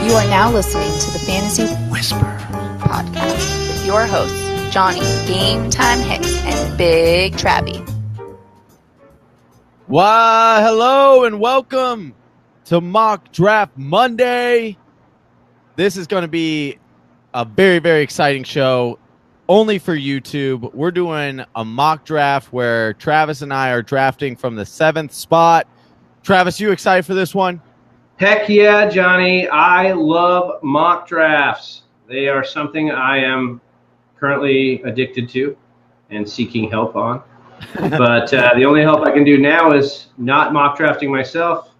You are now listening to the Fantasy Whisper Podcast with your hosts, Johnny, Game Time Hicks, and Big Travy. Why, hello and welcome to Mock Draft Monday. This is going to be a very, very exciting show, only for YouTube. We're doing a mock draft where Travis and I are drafting from the 7th spot. Travis, you excited for this one? Heck yeah, Johnny. I love mock drafts. They are something I am currently addicted to and seeking help on. But the only help I can do now is not mock drafting myself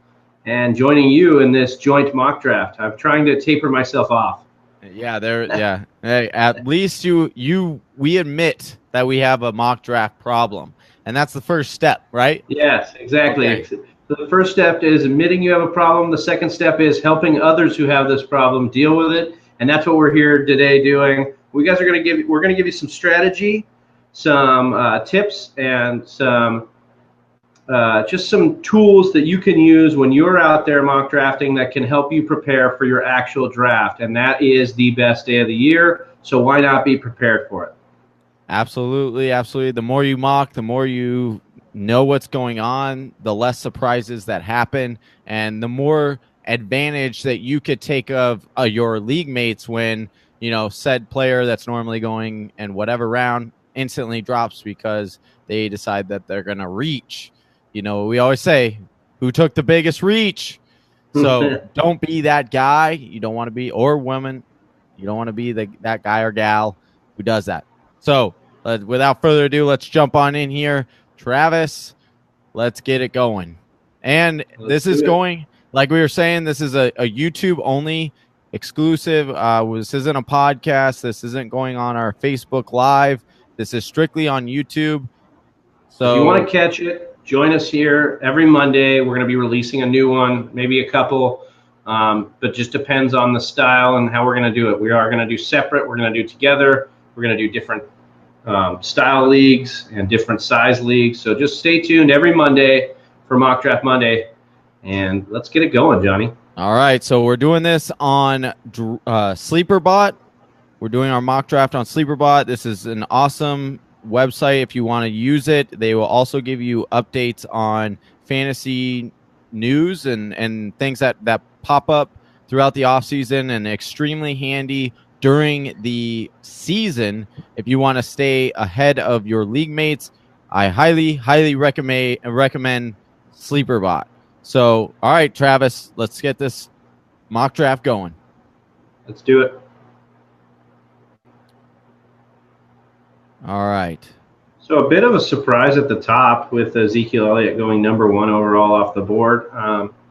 and joining you in this joint mock draft. I'm trying to taper myself off. Yeah. Hey, at least we admit that we have a mock draft problem, and that's the first step, right? Yes, exactly. Okay. The first step is admitting you have a problem. The second step is helping others who have this problem deal with it, and that's what we're here today doing. We're going to give you some strategy, some tips, and some just some tools that you can use when you're out there mock drafting that can help you prepare for your actual draft, and that is the best day of the year. So why not be prepared for it? Absolutely. The more you mock, the more you know what's going on, the less surprises that happen, and the more advantage that you could take of your league mates when, said player that's normally going in whatever round instantly drops because they decide that they're going to reach. We always say, who took the biggest reach? So don't be that guy. You don't want to be, or woman, you don't want to be that guy or gal who does that. So without further ado, let's jump on in here. Travis, let's get it going. And this is going, like we were saying, this is a YouTube only exclusive. This isn't a podcast. This isn't going on our Facebook Live. This is strictly on YouTube. So if you want to catch it, join us here every Monday. We're going to be releasing a new one, maybe a couple, but just depends on the style and how we're going to do it. We are going to do separate. We're going to do together. We're going to do different style leagues and different size leagues. So just stay tuned every Monday for Mock Draft Monday, and let's get it going, Johnny. All right, so we're doing this on SleeperBot. We're doing our mock draft on SleeperBot. This is an awesome website if you want to use it. They will also give you updates on fantasy news and things that pop up throughout the offseason, and extremely handy during the season if you want to stay ahead of your league mates. I highly recommend SleeperBot. So, all right, Travis, let's get this mock draft going. Let's do it. All right. So a bit of a surprise at the top with Ezekiel Elliott going number 1 overall off the board.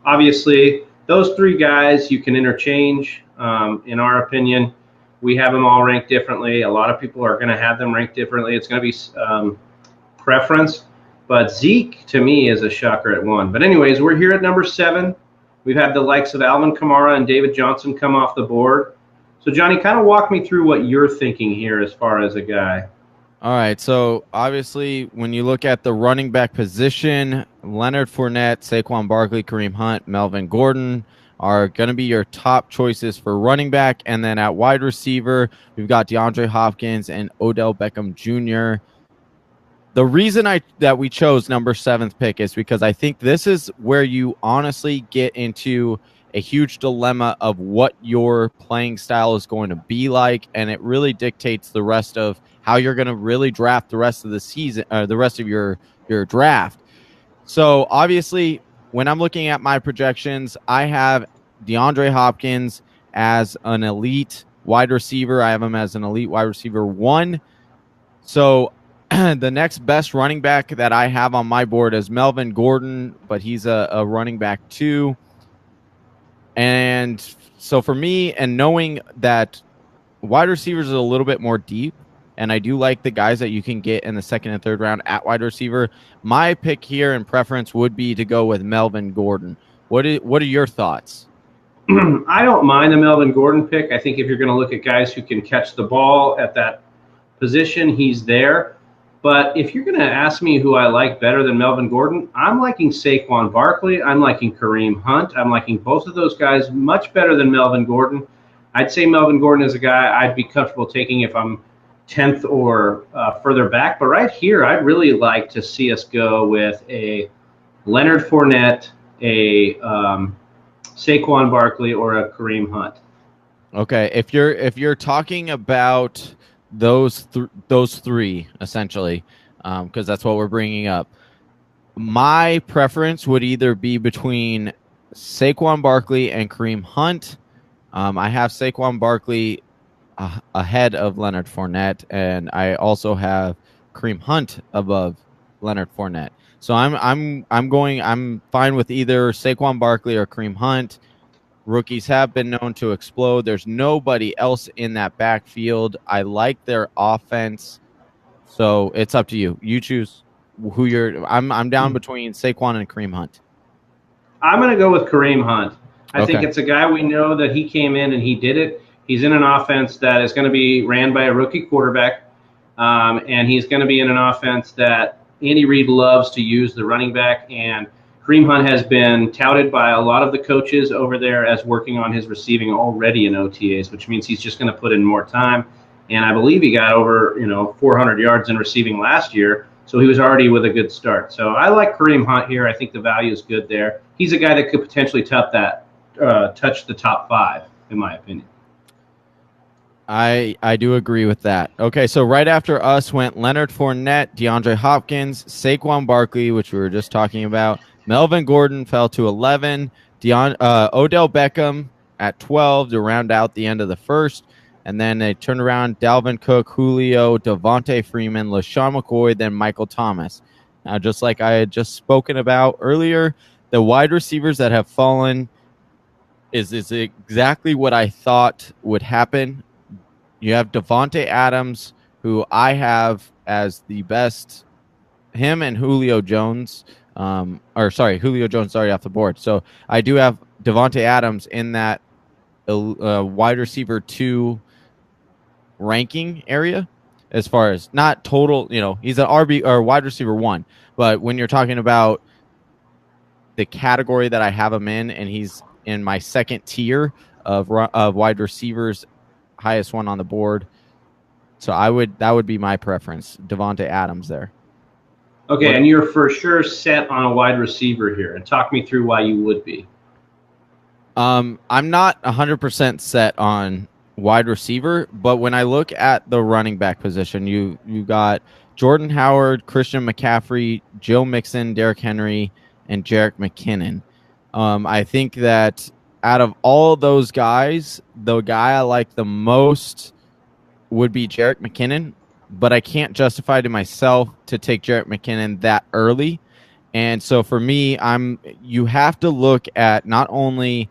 Obviously, those three guys you can interchange. In our opinion, we have them all ranked differently. A lot of people are going to have them ranked differently. It's going to be preference. But Zeke, to me, is a shocker at 1. But anyways, we're here at number 7. We've had the likes of Alvin Kamara and David Johnson come off the board. So, Johnny, kind of walk me through what you're thinking here as far as a guy. All right, so obviously when you look at the running back position, Leonard Fournette, Saquon Barkley, Kareem Hunt, Melvin Gordon are going to be your top choices for running back. And then at wide receiver, we've got DeAndre Hopkins and Odell Beckham Jr. The reason that we chose number 7th pick is because I think this is where you honestly get into a huge dilemma of what your playing style is going to be like, and it really dictates the rest of how you're going to really draft the rest of the season, the rest of your draft. So obviously, when I'm looking at my projections, I have DeAndre Hopkins as an elite wide receiver. I have him as an elite wide receiver 1. So the next best running back that I have on my board is Melvin Gordon, but he's a running back 2. And so for me, and knowing that wide receivers is a little bit more deep, and I do like the guys that you can get in the 2nd and 3rd round at wide receiver, my pick here and preference would be to go with Melvin Gordon. What are your thoughts? I don't mind the Melvin Gordon pick. I think if you're going to look at guys who can catch the ball at that position, he's there. But if you're going to ask me who I like better than Melvin Gordon, I'm liking Saquon Barkley. I'm liking Kareem Hunt. I'm liking both of those guys much better than Melvin Gordon. I'd say Melvin Gordon is a guy I'd be comfortable taking if I'm 10th or further back. But right here, I'd really like to see us go with a Leonard Fournette, a Saquon Barkley, or a Kareem Hunt. Okay, if you're talking about those three essentially, because that's what we're bringing up, my preference would either be between Saquon Barkley and Kareem Hunt. I have Saquon Barkley ahead of Leonard Fournette, and I also have Kareem Hunt above Leonard Fournette. So I'm fine with either Saquon Barkley or Kareem Hunt. Rookies have been known to explode. There's nobody else in that backfield. I like their offense. So it's up to you. You choose who you're. I'm down between Saquon and Kareem Hunt. I'm going to go with Kareem Hunt. I Okay. think it's a guy we know that he came in and he did it. He's in an offense that is going to be ran by a rookie quarterback, and he's going to be in an offense that Andy Reid loves to use the running back. And Kareem Hunt has been touted by a lot of the coaches over there as working on his receiving already in OTAs, which means he's just going to put in more time. And I believe he got over 400 yards in receiving last year, so he was already with a good start. So I like Kareem Hunt here. I think the value is good there. He's a guy that could potentially touch the top 5, in my opinion. I do agree with that. Okay, so right after us went Leonard Fournette, DeAndre Hopkins, Saquon Barkley, which we were just talking about. Melvin Gordon fell to 11. Odell Beckham at 12 to round out the end of the first. And then they turned around Dalvin Cook, Julio, Devontae Freeman, LaShawn McCoy, then Michael Thomas. Now, just like I had just spoken about earlier, the wide receivers that have fallen is exactly what I thought would happen. You have Devontae Adams, who I have as the best, him and Julio Jones. Julio Jones already off the board. So I do have Devontae Adams in that wide receiver 2 ranking area, as far as not total, he's an RB or wide receiver 1. But when you're talking about the category that I have him in, and he's in my second tier of wide receivers, highest one on the board. So that would be my preference, Devontae Adams there. Okay, and you're for sure set on a wide receiver here. And talk me through why you would be. I'm not 100% set on wide receiver, but when I look at the running back position, you got Jordan Howard, Christian McCaffrey, Joe Mixon, Derrick Henry, and Jerick McKinnon. I think that out of all those guys, the guy I like the most would be Jerick McKinnon, but I can't justify to myself to take Jerick McKinnon that early. And so for me, you have to look at not only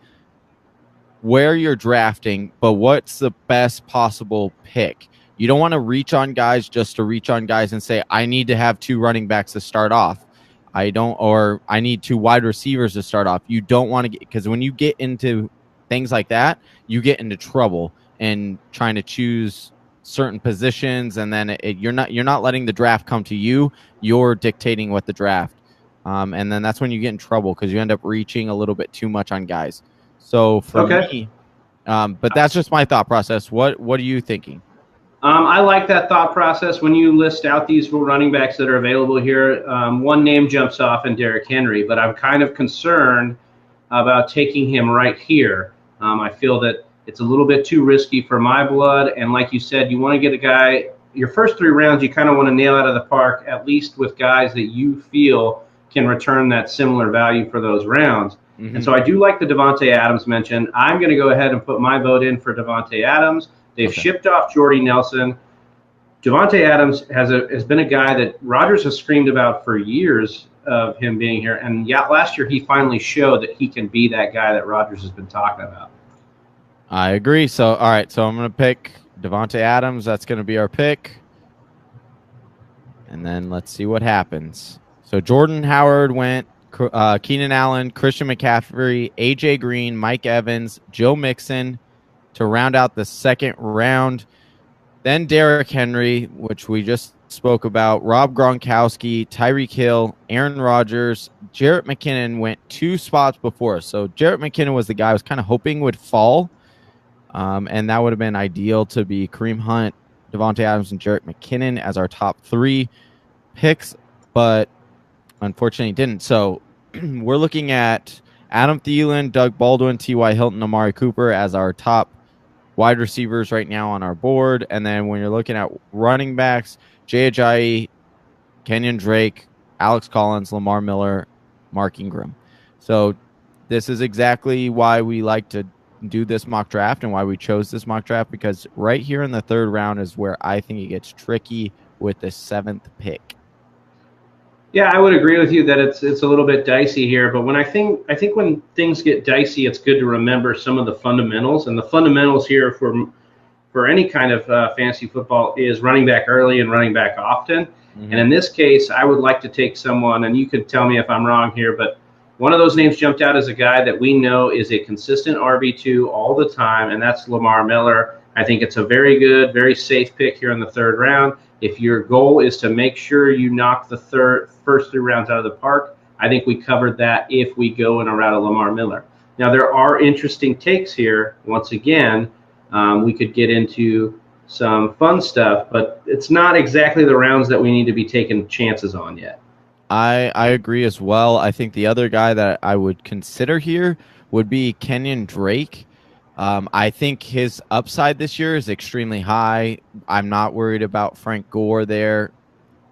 where you're drafting, but what's the best possible pick. You don't want to reach on guys just to reach on guys and say, I need to have 2 running backs to start off. I need 2 wide receivers to start off. You don't want to get, because when you get into things like that, you get into trouble and trying to choose certain positions, and then you're not letting the draft come to you. You're dictating what the draft, and then that's when you get in trouble because you end up reaching a little bit too much on guys. So for me, but that's just my thought process. What are you thinking? I like that thought process. When you list out these running backs that are available here, one name jumps off in Derrick Henry, but I'm kind of concerned about taking him right here. I feel that it's a little bit too risky for my blood, and like you said, you want to get a guy, your first 3 rounds, you kind of want to nail out of the park, at least with guys that you feel can return that similar value for those rounds. Mm-hmm. And so I do like the Devontae Adams mention. I'm going to go ahead and put my vote in for Devontae Adams. They've shipped off Jordy Nelson. Devontae Adams has been a guy that Rodgers has screamed about for years of him being here. And last year he finally showed that he can be that guy that Rodgers has been talking about. I agree. So, all right. So I'm going to pick Devontae Adams. That's going to be our pick. And then let's see what happens. So Jordan Howard went, Keenan Allen, Christian McCaffrey, A.J. Green, Mike Evans, Joe Mixon to round out the second round. Then Derrick Henry, which we just spoke about Rob Gronkowski, Tyreek Hill, Aaron Rodgers, Jarrett McKinnon went 2 spots before us. So Jarrett McKinnon was the guy I was kind of hoping would fall. And that would have been ideal to be Kareem Hunt, Devontae Adams, and Jarrett McKinnon as our top 3 picks, but unfortunately didn't. So we're looking at Adam Thielen, Doug Baldwin, T.Y. Hilton, Amari Cooper as our top wide receivers right now on our board. And then when you're looking at running backs, Jay Ajayi, Kenyon Drake, Alex Collins, Lamar Miller, Mark Ingram. So this is exactly why we like to do this mock draft and why we chose this mock draft, because right here in the 3rd round is where I think it gets tricky with the 7th pick. Yeah, I would agree with you that it's a little bit dicey here, but I think when things get dicey, it's good to remember some of the fundamentals, and the fundamentals here for any kind of fantasy football is running back early and running back often. Mm-hmm. And in this case, I would like to take someone, and you could tell me if I'm wrong here, but one of those names jumped out as a guy that we know is a consistent RB2 all the time, and that's Lamar Miller. I think it's a very good, very safe pick here in the 3rd round. If your goal is to make sure you knock the first 3 rounds out of the park, I think we covered that if we go in a route of Lamar Miller. Now, there are interesting takes here. Once again, we could get into some fun stuff, but it's not exactly the rounds that we need to be taking chances on yet. I agree as well. I think the other guy that I would consider here would be Kenyon Drake. I think his upside this year is extremely high. I'm not worried about Frank Gore there.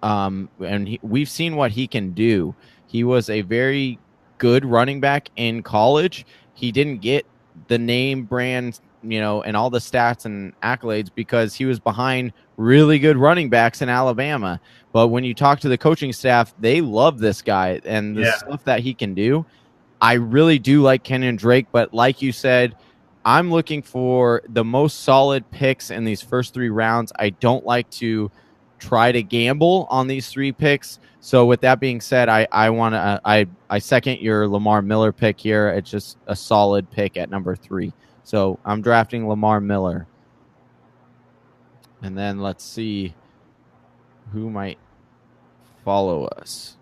And we've seen what he can do. He was a very good running back in college. He didn't get the name brand, and all the stats and accolades because he was behind really good running backs in Alabama. But when you talk to the coaching staff, they love this guy and the stuff that he can do. I really do like Kenyon Drake, but like you said, I'm looking for the most solid picks in these first 3 rounds. I don't like to try to gamble on these 3 picks. So with that being said, I second your Lamar Miller pick here. It's just a solid pick at number 3. So I'm drafting Lamar Miller. And then let's see who might follow us.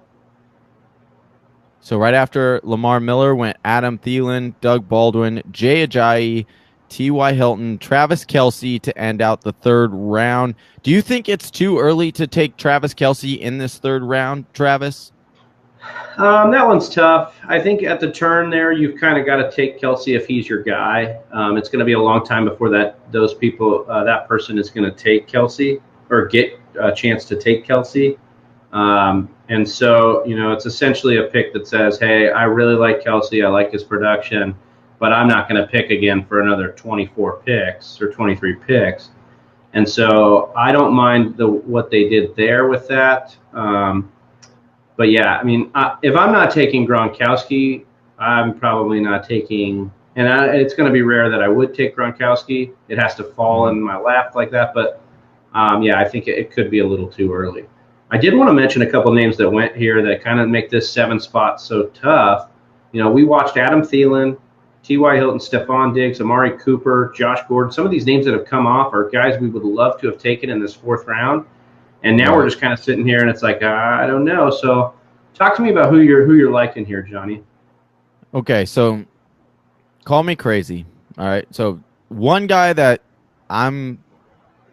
So right after Lamar Miller went Adam Thielen, Doug Baldwin, Jay Ajayi, T.Y. Hilton, Travis Kelce to end out the 3rd round. Do you think it's too early to take Travis Kelce in this 3rd round, Travis? That one's tough. I think at the turn there, you've kind of got to take Kelce if he's your guy. It's going to be a long time before that person is going to take Kelce or get a chance to take Kelce. And so, it's essentially a pick that says, hey, I really like Kelce. I like his production, but I'm not going to pick again for another 24 picks or 23 picks. And so I don't mind what they did there with that. But yeah, I mean, if I'm not taking Gronkowski, I'm probably not taking, and it's going to be rare that I would take Gronkowski. It has to fall in my lap like that. But yeah, I think it could be a little too early. I did want to mention a couple names that went here that kind of make this 7 spot so tough. We watched Adam Thielen, T.Y. Hilton, Stephon Diggs, Amari Cooper, Josh Gordon. Some of these names that have come off are guys we would love to have taken in this 4th round. And now we're just kind of sitting here, and it's like, I don't know. So talk to me about who you're liking here, Johnny. Okay, so call me crazy. All right, so one guy that I'm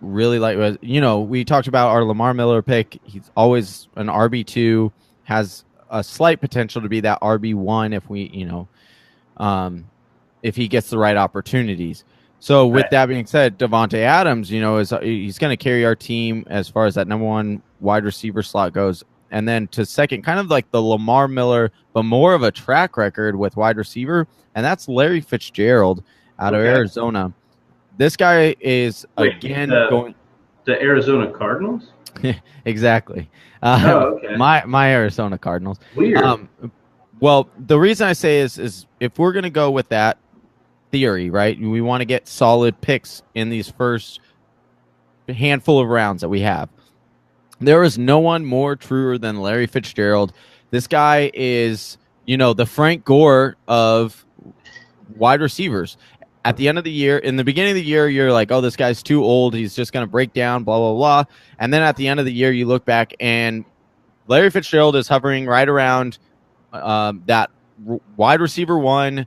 really like was, we talked about our Lamar Miller pick. He's always an RB2, has a slight potential to be that RB1 if we, if he gets the right opportunities. So with that being said, Devontae Adams, he's going to carry our team as far as that number 1 wide receiver slot goes. And then to second, kind of like the Lamar Miller, but more of a track record with wide receiver, and that's Larry Fitzgerald out of Arizona. This guy is, going... The Arizona Cardinals? Exactly. Okay. My Arizona Cardinals. Weird. Well, the reason I say is if we're going to go with that theory, right, we want to get solid picks in these first handful of rounds that we have. There is no one more truer than Larry Fitzgerald. This guy is, the Frank Gore of wide receivers. at the end of the year, in the beginning of the year, you're like, oh, this guy's too old. He's just going to break down, blah, blah, blah. And then at the end of the year, you look back and Larry Fitzgerald is hovering right around that wide receiver one,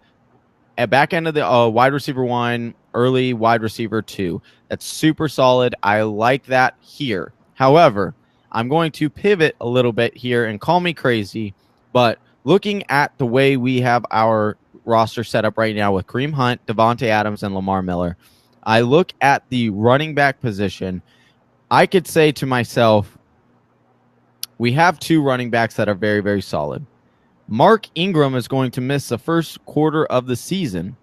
at back end of the wide receiver one, early wide receiver two. That's super solid. I like that here. However, I'm going to pivot a little bit here and call me crazy, but looking at the way we have our roster set up right now with Kareem Hunt, Devontae Adams, and Lamar Miller, I look at the running back position. I could say to myself, we have two running backs that are very, very solid. Mark Ingram is going to miss the first quarter of the season.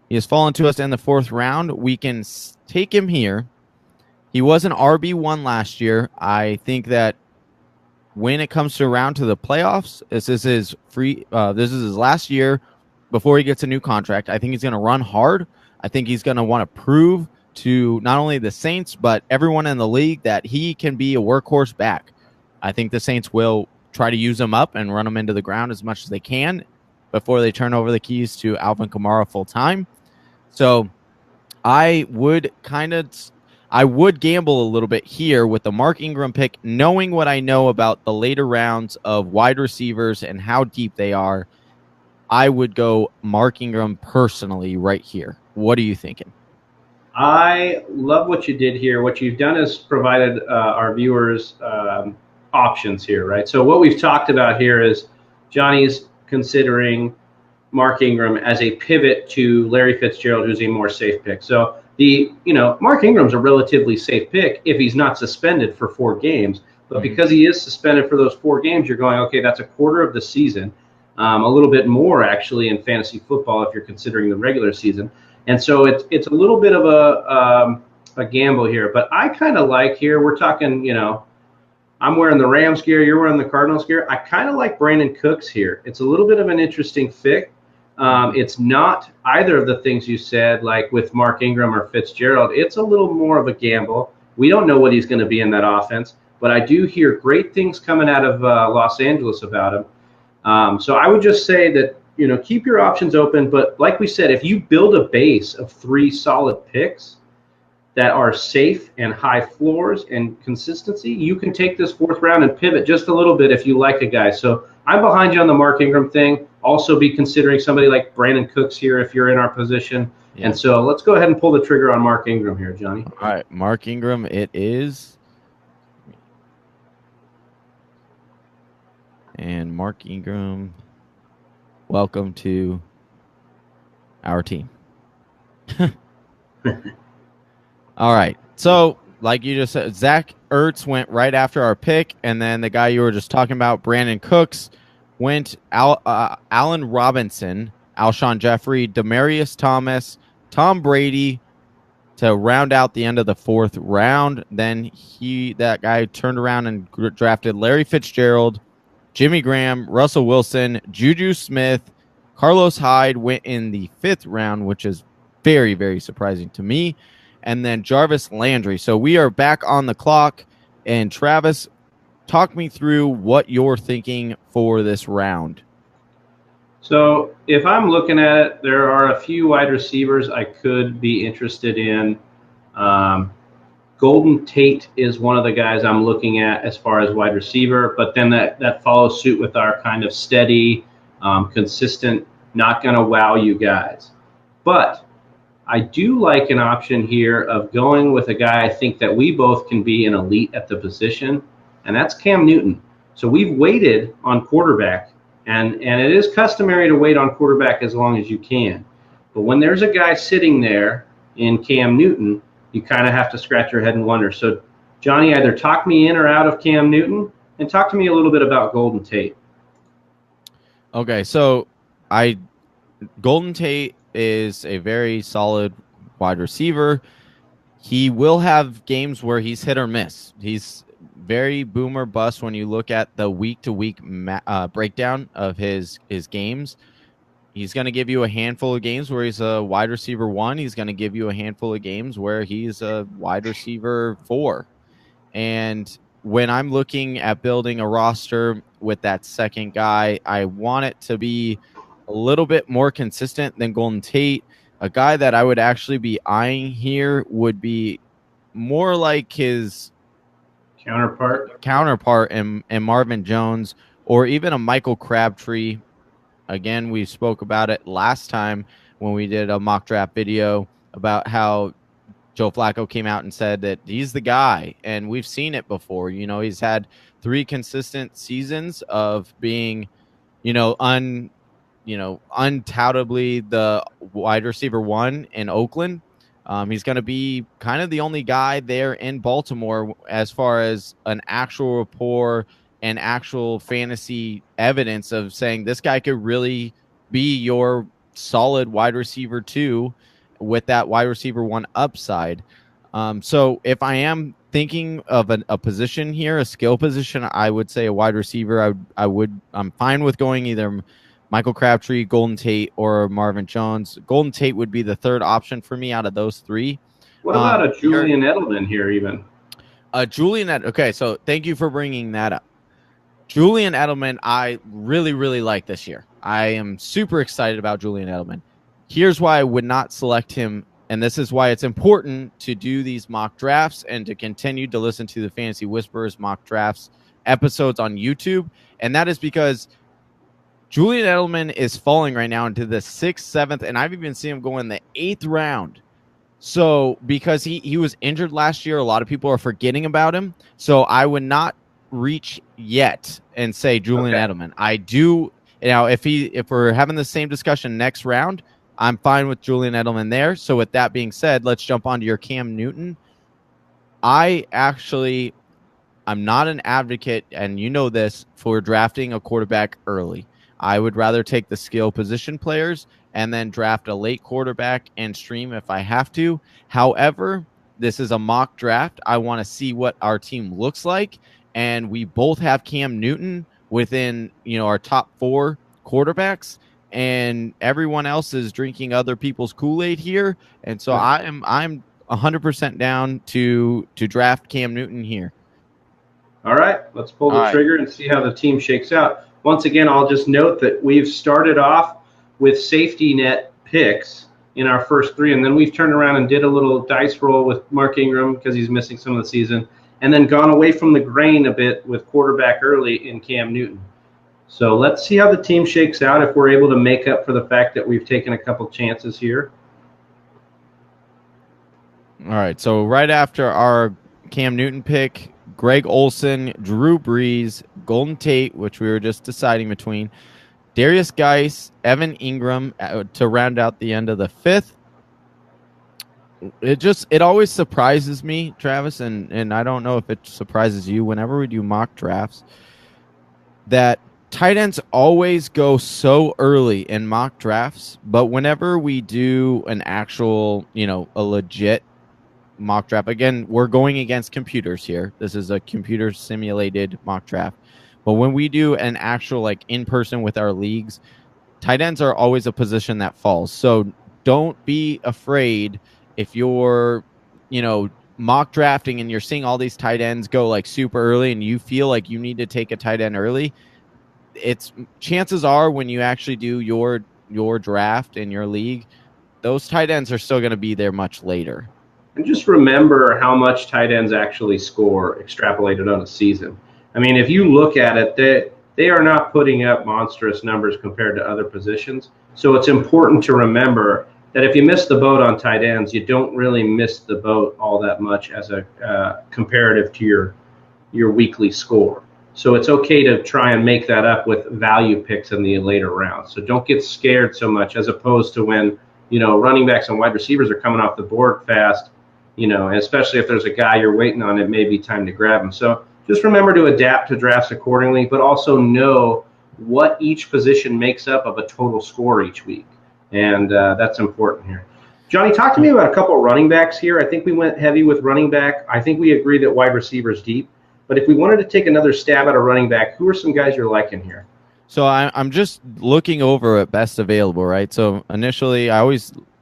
He has fallen to us in the 4th round. We can take him here. He was an RB1 last year. I think that when it comes around to the playoffs, this is his last year before he gets a new contract. I think he's going to run hard. I think he's going to want to prove to not only the Saints, but everyone in the league that he can be a workhorse back. I think the Saints will try to use him up and run him into the ground as much as they can before they turn over the keys to Alvin Kamara full time. So I would gamble a little bit here with the Mark Ingram pick, knowing what I know about the later rounds of wide receivers and how deep they are. I would go Mark Ingram personally right here. What are you thinking? I love what you did here. What you've done is provided our viewers options here, right? So what we've talked about here is Johnny's considering Mark Ingram as a pivot to Larry Fitzgerald, who's a more safe pick. So Mark Ingram's a relatively safe pick if he's not suspended for 4 games. But because he is suspended for those 4 games, you're going, okay, that's a quarter of the season, a little bit more actually in fantasy football if you're considering the regular season. And so it's a little bit of a gamble here. But I kind of like here, we're talking, I'm wearing the Rams gear, you're wearing the Cardinals gear. I kind of like Brandon Cooks here. It's a little bit of an interesting fit. It's not either of the things you said, like with Mark Ingram or Fitzgerald. It's a little more of a gamble. We don't know what he's going to be in that offense, but I do hear great things coming out of Los Angeles about him. So I would just say that, keep your options open. But like we said, if you build a base of 3 solid picks that are safe and high floors and consistency, you can take this 4th round and pivot just a little bit if you like a guy. So I'm behind you on the Mark Ingram thing. Also be considering somebody like Brandon Cooks here if you're in our position. Yeah. And so let's go ahead and pull the trigger on Mark Ingram here, Johnny. All right, Mark Ingram it is. And Mark Ingram, welcome to our team. All right. So, like you just said, Zach Ertz went right after our pick, and then the guy you were just talking about, Brandon Cooks, went Allen Robinson, Alshon Jeffrey, Demaryius Thomas, Tom Brady to round out the end of the 4th round. Then that guy turned around and drafted Larry Fitzgerald, Jimmy Graham, Russell Wilson, Juju Smith, Carlos Hyde went in the 5th round, which is very, very surprising to me. And then Jarvis Landry. So we are back on the clock. And Travis, talk me through what you're thinking for this round. So if I'm looking at it, there are a few wide receivers I could be interested in. Golden Tate is one of the guys I'm looking at as far as wide receiver, but then that follows suit with our kind of steady, consistent, not going to wow you guys. But I do like an option here of going with a guy I think that we both can be an elite at the position, and that's Cam Newton. So we've waited on quarterback, and it is customary to wait on quarterback as long as you can. But when there's a guy sitting there in Cam Newton, you kind of have to scratch your head and wonder. So, Johnny, either talk me in or out of Cam Newton, and talk to me a little bit about Golden Tate. Okay, so Golden Tate is a very solid wide receiver. He will have games where he's hit or miss. He's very boom or bust when you look at the week-to-week breakdown of his games. He's going to give you a handful of games where he's a wide receiver 1. He's going to give you a handful of games where he's a wide receiver 4. And when I'm looking at building a roster with that second guy, I want it to be a little bit more consistent than Golden Tate. A guy that I would actually be eyeing here would be more like his counterpart in Marvin Jones, or even a Michael Crabtree. Again, we spoke about it last time when we did a mock draft video about how Joe Flacco came out and said that he's the guy, and we've seen it before. He's had 3 consistent seasons of being, undoubtedly the wide receiver 1 in Oakland. He's going to be kind of the only guy there in Baltimore as far as an actual rapport and actual fantasy evidence of saying this guy could really be your solid wide receiver 2 with that wide receiver 1 upside. So if I am thinking of a position here, a skill position, I would say a wide receiver. I'm fine with going either Michael Crabtree, Golden Tate, or Marvin Jones. Golden Tate would be the third option for me out of those 3. What about a Julian Edelman here even? Okay, so thank you for bringing that up. Julian Edelman, I really, really like this year. I am super excited about Julian Edelman. Here's why I would not select him, and this is why it's important to do these mock drafts and to continue to listen to the Fantasy Whisperers mock drafts episodes on YouTube, and that is because Julian Edelman is falling right now into the 6th, 7th, and I've even seen him go in the 8th round. So because he was injured last year, a lot of people are forgetting about him. So I would not reach yet and say Julian Edelman. I do now if we're having the same discussion next round, I'm fine with Julian Edelman there. So with that being said, let's jump onto your Cam Newton. I'm not an advocate, and you know this, for drafting a quarterback early. I would rather take the skill position players and then draft a late quarterback and stream if I have to. However, this is a mock draft. I want to see what our team looks like, and we both have Cam Newton within our top 4 quarterbacks, and everyone else is drinking other people's Kool-Aid here. And so I'm 100% down to draft Cam Newton here. All right, let's pull the trigger and see how the team shakes out. Once again, I'll just note that we've started off with safety net picks in our first 3, and then we've turned around and did a little dice roll with Mark Ingram because he's missing some of the season, and then gone away from the grain a bit with quarterback early in Cam Newton. So let's see how the team shakes out if we're able to make up for the fact that we've taken a couple chances here. All right, so right after our Cam Newton pick, Greg Olsen, Drew Brees, Golden Tate, which we were just deciding between, Darius Geis, Evan Ingram to round out the end of the 5th. It always surprises me, Travis, and I don't know if it surprises you whenever we do mock drafts, that tight ends always go so early in mock drafts, but whenever we do an actual, a legit mock draft, again, we're going against computers here. This is a computer simulated mock draft. But when we do an actual in person with our leagues, tight ends are always a position that falls. So don't be afraid if you're, mock drafting and you're seeing all these tight ends go super early and you feel like you need to take a tight end early. It's chances are when you actually do your draft in your league, those tight ends are still going to be there much later. And just remember how much tight ends actually score extrapolated on a season. I mean, if you look at it, they are not putting up monstrous numbers compared to other positions. So it's important to remember that if you miss the boat on tight ends, you don't really miss the boat all that much as a comparative to your weekly score. So it's okay to try and make that up with value picks in the later rounds. So don't get scared so much, as opposed to when, running backs and wide receivers are coming off the board fast, and especially if there's a guy you're waiting on, it may be time to grab him. So just remember to adapt to drafts accordingly, but also know what each position makes up of a total score each week. And that's important here. Johnny, talk to me about a couple of running backs here. I think we went heavy with running back. I think we agree that wide receiver is deep. But if we wanted to take another stab at a running back, who are some guys you're liking here? So I'm just looking over at best available, right? So initially,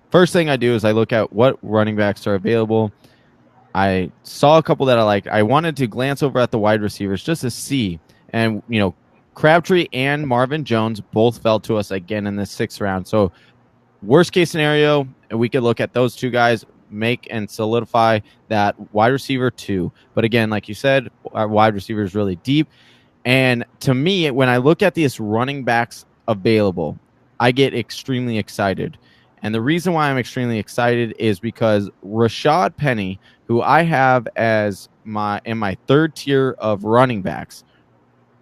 first thing I do is I look at what running backs are available. I saw a couple that I liked. I wanted to glance over at the wide receivers just to see. And, Crabtree and Marvin Jones both fell to us again in the 6th round. So Worst case scenario, we could look at those two guys, make and solidify that wide receiver 2. But again, like you said, our wide receiver is really deep. And to me, when I look at these running backs available, I get extremely excited. And the reason why I'm extremely excited is because Rashad Penny, who I have as my third tier of running backs,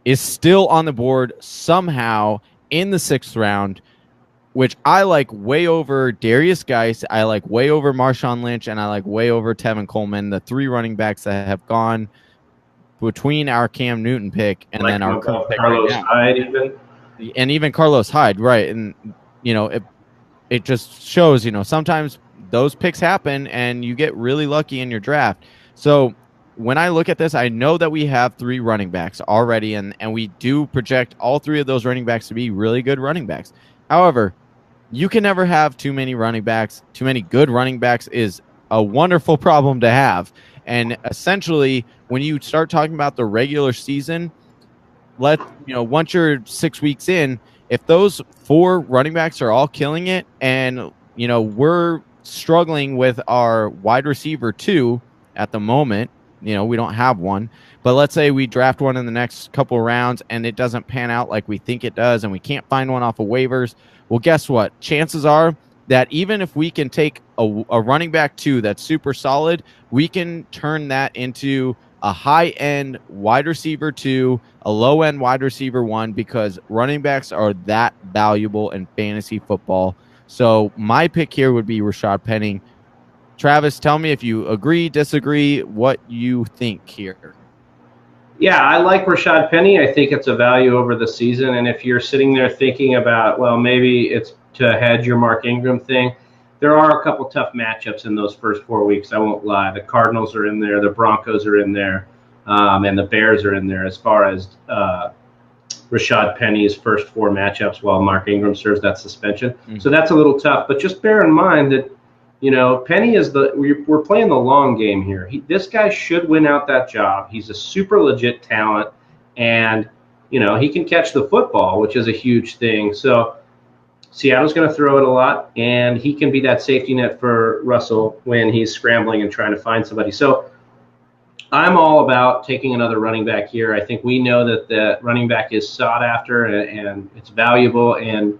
is still on the board somehow in the 6th round, which I like way over Darius Geis, I like way over Marshawn Lynch, and I like way over Tevin Coleman, the 3 running backs that have gone between our Cam Newton pick and like then our current pick Carlos right now. Hyde even. And even Carlos Hyde, right? And it just shows, sometimes those picks happen and you get really lucky in your draft. So when I look at this, I know that we have 3 running backs already, and we do project all 3 of those running backs to be really good running backs. However, you can never have too many running backs. Too many good running backs is a wonderful problem to have. And essentially, when you start talking about the regular season, once you're 6 weeks in, if those 4 running backs are all killing it and, we're struggling with our wide receiver 2 at the moment, we don't have one, but let's say we draft one in the next couple of rounds and it doesn't pan out like we think it does and we can't find one off of waivers. Well, guess what? Chances are that even if we can take a running back 2 that's super solid, we can turn that into a high-end wide receiver 2, a low-end wide receiver 1, because running backs are that valuable in fantasy football. So my pick here would be Rashad Penny. Travis, tell me if you agree, disagree, what you think here. Yeah, I like Rashad Penny. I think it's a value over the season. And if you're sitting there thinking about, well, maybe it's to hedge your Mark Ingram thing, there are a couple tough matchups in those first 4 weeks. I won't lie. The Cardinals are in there, the Broncos are in there, and the Bears are in there as far as Rashad Penny's first 4 matchups while Mark Ingram serves that suspension. Mm-hmm. So that's a little tough. But just bear in mind that, Penny is we're playing the long game here. This guy should win out that job. He's a super legit talent, and, he can catch the football, which is a huge thing. So Seattle's going to throw it a lot, and he can be that safety net for Russell when he's scrambling and trying to find somebody. So I'm all about taking another running back here. I think we know that the running back is sought after and it's valuable, and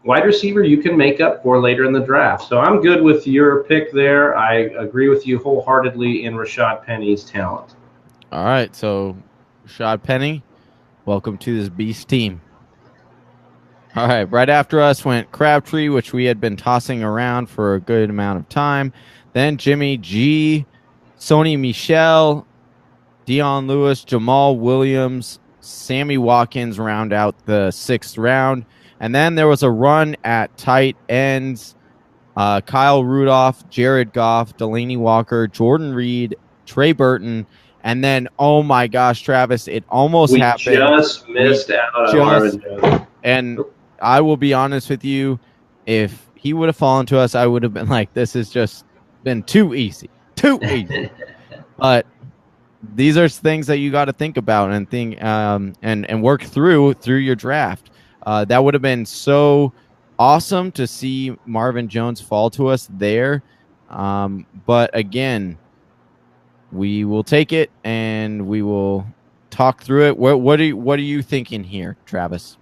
wide receiver you can make up for later in the draft. So I'm good with your pick there. I agree with you wholeheartedly in Rashad Penny's talent. All right, so Rashad Penny, welcome to this beast team. All right, right after us went Crabtree, which we had been tossing around for a good amount of time. Then Jimmy G, Sony Michel, Dion Lewis, Jamal Williams, Sammy Watkins round out the 6th round. And then there was a run at tight ends. Kyle Rudolph, Jared Goff, Delaney Walker, Jordan Reed, Trey Burton. And then, oh my gosh, Travis, it almost happened. We just missed out on Marvin Jones. And I will be honest with you, if he would have fallen to us, I would have been like, this has just been too easy. Too easy. But these are things that you got to think about and think and work through your draft. That would have been so awesome to see Marvin Jones fall to us there. But again, we will take it and we will talk through it. What are you thinking here, Travis?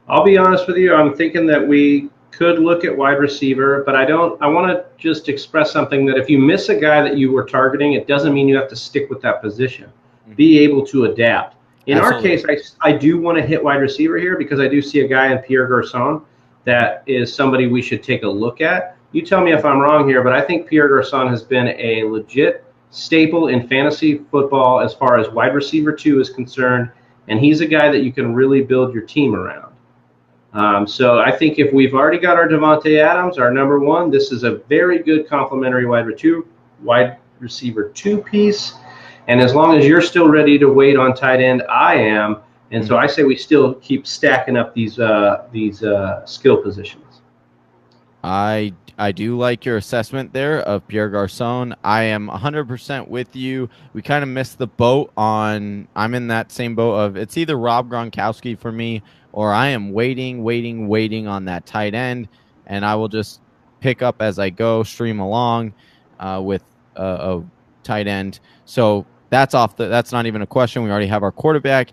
I'll be honest with you. I'm thinking that we could look at wide receiver, but I want to just express something that if you miss a guy that you were targeting, it doesn't mean you have to stick with that position. Mm-hmm. Be able to adapt. In Absolutely. Our case, I do want to hit wide receiver here because I do see a guy in Pierre Garçon that is somebody we should take a look at. You tell me if I'm wrong here, but I think Pierre Garçon has been a legit staple in fantasy football as far as wide receiver 2 is concerned, and he's a guy that you can really build your team around. So I think if we've already got our Devontae Adams, our number 1, this is a very good complementary wide receiver 2 piece. And as long as you're still ready to wait on tight end, I am. And so I say we still keep stacking up these skill positions. I do like your assessment there of Pierre Garçon. I am 100% with you. We kind of missed the boat on – I'm in that same boat of it's either Rob Gronkowski for me or I am waiting on that tight end. and I will just pick up as I go, stream along with a tight end. So that's not even a question. We already have our quarterback.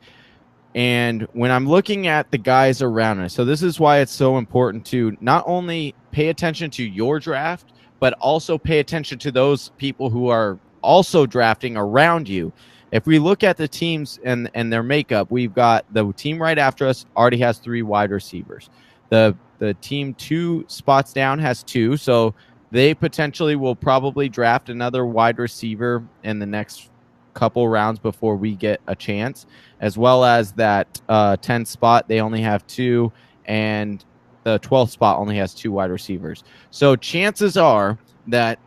And when I'm looking at the guys around us, so this is why it's so important to not only pay attention to your draft, but also pay attention to those people who are also drafting around you. If we look at the teams and their makeup, we've got the team right after us already has 3 wide receivers. The team 2 spots down has 2, so they potentially will probably draft another wide receiver in the next couple rounds before we get a chance, as well as that 10th spot, they only have 2, and the 12th spot only has 2 wide receivers. So chances are that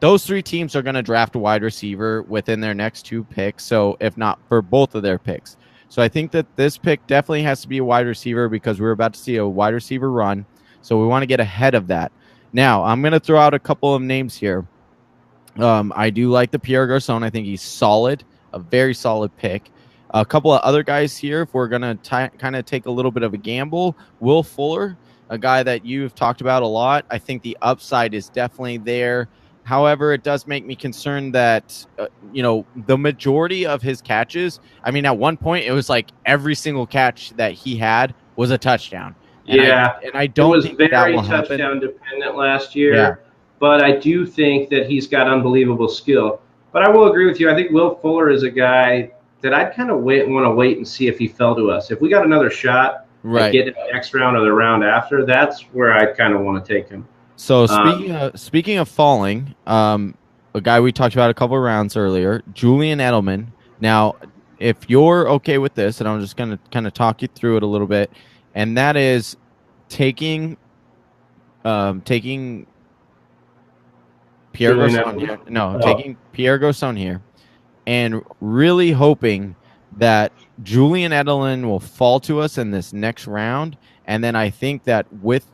those 3 teams are going to draft a wide receiver within their next 2 picks. So if not for both of their picks. So I think that this pick definitely has to be a wide receiver because we're about to see a wide receiver run. So we want to get ahead of that. Now, I'm going to throw out a couple of names here. I do like the Pierre Garçon. I think he's solid, a very solid pick. A couple of other guys here, if we're going to kind of take a little bit of a gamble, Will Fuller, a guy that you've talked about a lot. I think the upside is definitely there. However, it does make me concerned that, the majority of his catches, I mean, at one point, it was like every single catch that he had was a touchdown. And I don't think that will happen. It was very touchdown dependent last year. Yeah. But I do think that he's got unbelievable skill. But I will agree with you. I think Will Fuller is a guy that I'd kind of want to wait and see if he fell to us. If we got another shot at getting the next round or the round after, that's where I kind of want to take him. So speaking of falling, a guy we talked about a couple of rounds earlier, Julian Edelman. Now, if you're okay with this, and I'm just going to kind of talk you through it a little bit, and that is taking Pierre Garçon here. Taking Pierre Garçon here and really hoping that Julian Edelman will fall to us in this next round. And then I think that with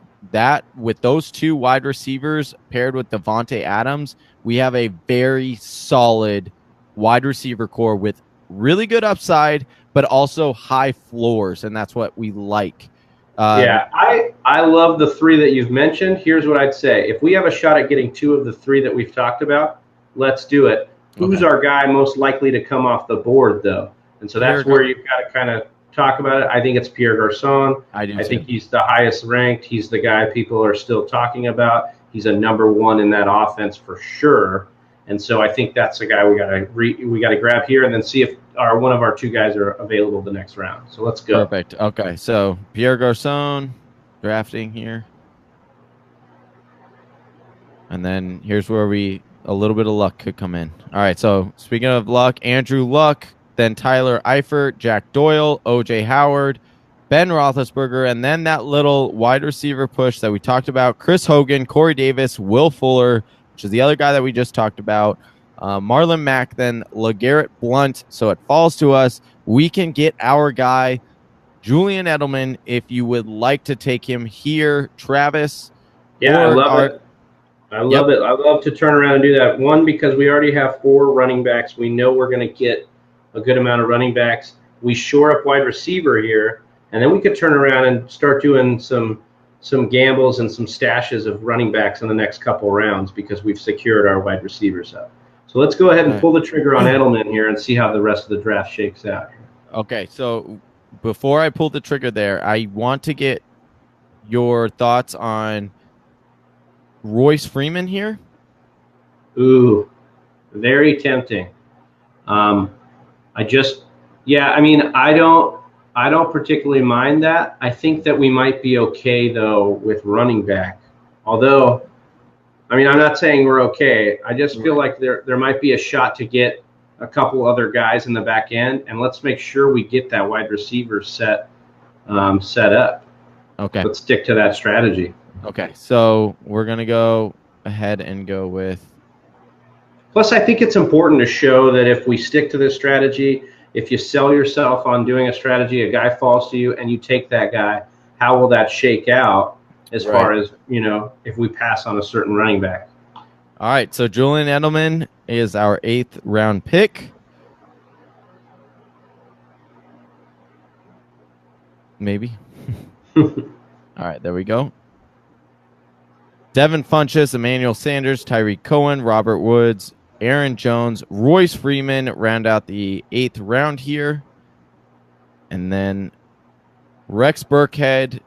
those 2 wide receivers paired with Devontae Adams, we have a very solid wide receiver core with really good upside, but also high floors. And that's what we like. I love the 3 that you've mentioned. Here's what I'd say. If we have a shot at getting 2 of the 3 that we've talked about, let's do it. Who's our guy most likely to come off the board, though? And so that's where you've got to kind of talk about it. I think it's Pierre Garçon. I think he's the highest ranked. He's the guy people are still talking about. He's a number 1 in that offense for sure. And so I think that's the guy we got to grab here and then see if one of our 2 guys are available the next round. So let's go. Perfect. Okay, so Pierre Garçon drafting here. And then here's where a little bit of luck could come in. All right, so speaking of luck, Andrew Luck, then Tyler Eifert, Jack Doyle, O.J. Howard, Ben Roethlisberger, and then that little wide receiver push that we talked about, Chris Hogan, Corey Davis, Will Fuller, which is the other guy that we just talked about, Marlon Mack, then LeGarrette Blount. So it falls to us. We can get our guy, Julian Edelman, if you would like to take him here, Travis. Yeah, I love it. I love it. I love to turn around and do that. 1, because we already have 4 running backs. We know we're going to get a good amount of running backs. We shore up wide receiver here, and then we could turn around and start doing some gambles and some stashes of running backs in the next couple rounds because we've secured our wide receivers up. So let's go ahead and pull the trigger on Edelman here and see how the rest of the draft shakes out. Okay, so before I pull the trigger there, I want to get your thoughts on Royce Freeman here. Ooh, very tempting. I don't particularly mind that. I think that we might be okay though with running back. Although, I'm not saying we're okay. I just feel like there might be a shot to get a couple other guys in the back end, and let's make sure we get that wide receiver set up. Okay. Let's stick to that strategy. Okay, so we're going to go ahead and go with... Plus, I think it's important to show that if we stick to this strategy, if you sell yourself on doing a strategy, a guy falls to you, and you take that guy, how will that shake out as far as, if we pass on a certain running back? All right, so Julian Edelman is our 8th round pick. Maybe. All right, there we go. Devin Funchess, Emmanuel Sanders, Tyreek Cohen, Robert Woods, Aaron Jones, Royce Freeman round out the 8th round here. And then Rex Burkhead,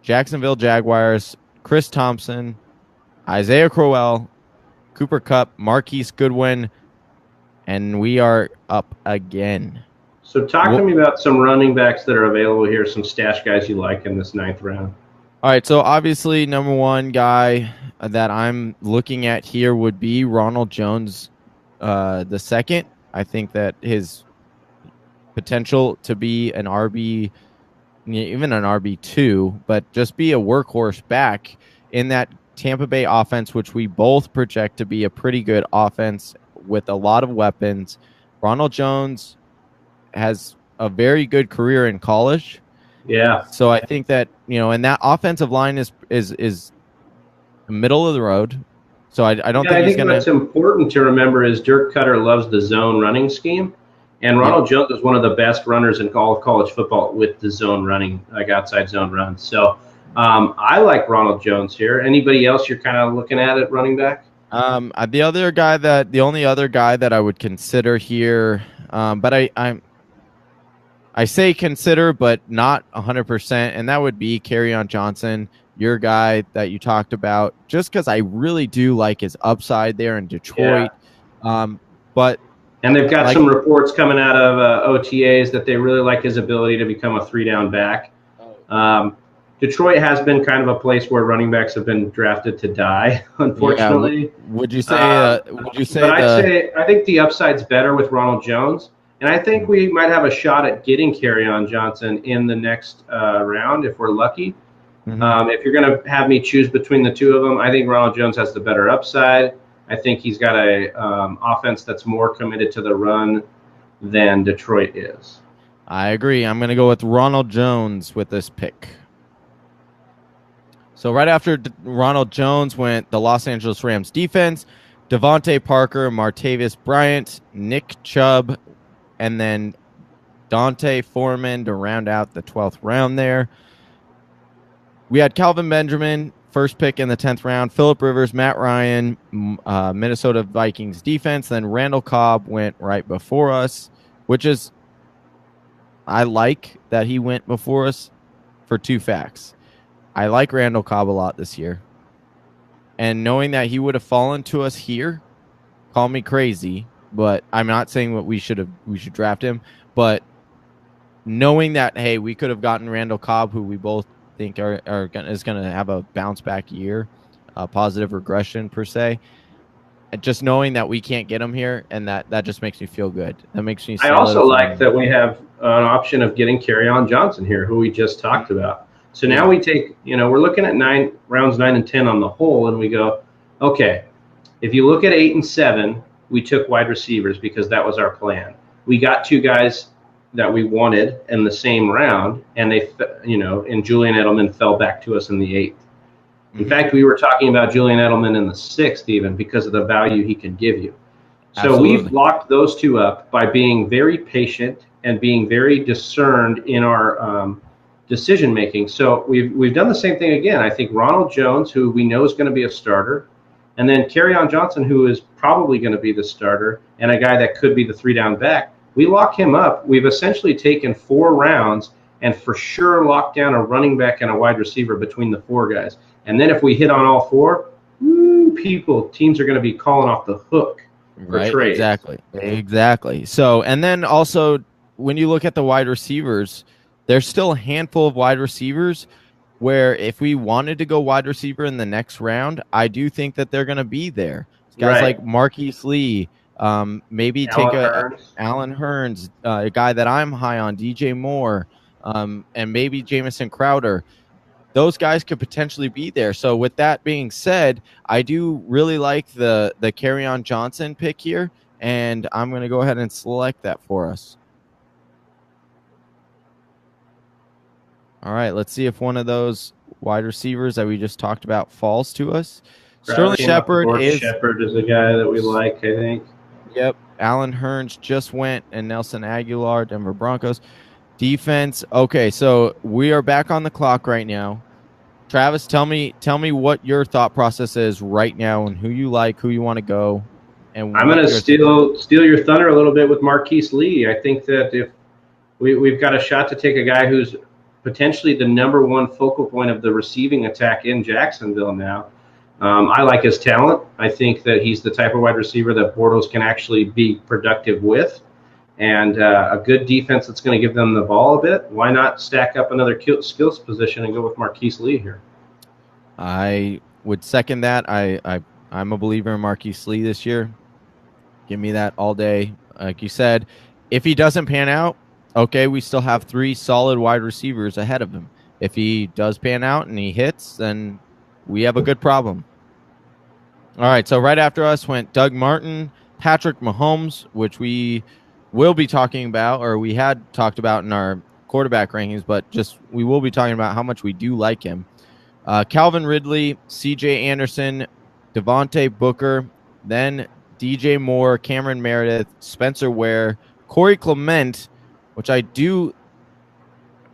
Jacksonville Jaguars, Chris Thompson, Isaiah Crowell, Cooper Kupp, Marquise Goodwin, and we are up again. So talk to me about some running backs that are available here, some stash guys you like in this 9th round. All right, so obviously number one guy that I'm looking at here would be Ronald Jones the second. I think that his potential to be an RB, even an RB2, but just be a workhorse back in that Tampa Bay offense, which we both project to be a pretty good offense with a lot of weapons. Ronald Jones has a very good career in college. Yeah. So I think that, and that offensive line is middle of the road. So I don't think he's going to. What's important to remember is Dirk Cutter loves the zone running scheme. And Ronald Jones is one of the best runners in all of college football with the zone running, like outside zone runs. So I like Ronald Jones here. Anybody else you're kind of looking at running back? The only other guy that I would consider here, but I say consider, but not 100%, and that would be Kerryon Johnson, your guy that you talked about, just because I really do like his upside there in Detroit. And they've got some reports coming out of OTAs that they really like his ability to become a 3-down back. Detroit has been kind of a place where running backs have been drafted to die, unfortunately. Yeah, would you say? But I think the upside's better with Ronald Jones, and I think we might have a shot at getting Kerryon Johnson in the next round if we're lucky. Mm-hmm. If you're going to have me choose between the two of them, I think Ronald Jones has the better upside. I think he's got a offense that's more committed to the run than Detroit is. I agree. I'm going to go with Ronald Jones with this pick. So right after Ronald Jones went the Los Angeles Rams defense, Devontae Parker, Martavis Bryant, Nick Chubb, and then Dante Foreman to round out the 12th round there. We had Calvin Benjamin, first pick in the 10th round, Phillip Rivers, Matt Ryan, Minnesota Vikings defense. Then Randall Cobb went right before us, which is, I like that he went before us for 2 facts. I like Randall Cobb a lot this year. And knowing that he would have fallen to us here, call me crazy, but I'm not saying that we should draft him. But knowing that, hey, we could have gotten Randall Cobb, who we both think is going to have a bounce back year, a positive regression per se. And just knowing that we can't get him here, and that just makes me feel good. That makes me. I also like that we have an option of getting Kerryon Johnson here, who we just talked about. So now we take, we're looking at rounds 9 and 10 on the whole, and we go, okay, if you look at 8 and 7, we took wide receivers because that was our plan. We got 2 guys that we wanted in the same round, and they, and Julian Edelman fell back to us in the 8th. In fact, we were talking about Julian Edelman in the 6th even because of the value he can give you. So Absolutely. We've locked those 2 up by being very patient and being very discerned in our decision making. So we've done the same thing again. I think Ronald Jones, who we know is going to be a starter, and then Kerryon Johnson, who is probably going to be the starter, and a guy that could be the 3-down back. We lock him up. We've essentially taken 4 rounds and for sure locked down a running back and a wide receiver between the 4 guys. And then if we hit on all 4, teams are going to be calling off the hook for trades. Exactly. So, and then also when you look at the wide receivers, there's still a handful of wide receivers where if we wanted to go wide receiver in the next round, I do think that they're going to be there. Guys like Marquise Lee, maybe take Alan Hearns, a guy that I'm high on, DJ Moore, and maybe Jamison Crowder. Those guys could potentially be there. So with that being said, I do really like the Kerryon Johnson pick here, and I'm going to go ahead and select that for us. All right, let's see if one of those wide receivers that we just talked about falls to us. Sterling Shepard is a guy that we like, I think. Yep. Alan Hearns just went, and Nelson Aguilar, Denver Broncos. Defense. Okay, so we are back on the clock right now. Travis, tell me what your thought process is right now and who you like, who you want to go, and I'm what going to you're thinking. steal your thunder a little bit with Marquise Lee. I think that if we've got a shot to take a guy who's potentially the number one focal point of the receiving attack in Jacksonville now. I like his talent. I think that he's the type of wide receiver that Bortles can actually be productive with. And a good defense that's going to give them the ball a bit. Why not stack up another skills position and go with Marquise Lee here? I would second that. I'm a believer in Marquise Lee this year. Give me that all day. Like you said, if he doesn't pan out, okay, we still have 3 solid wide receivers ahead of him. If he does pan out and he hits, then we have a good problem. All right, so right after us went Doug Martin, Patrick Mahomes, which we will be talking about, or we had talked about in our quarterback rankings, but just we will be talking about how much we do like him. Calvin Ridley, C.J. Anderson, Devontae Booker, then DJ Moore, Cameron Meredith, Spencer Ware, Corey Clement, which I do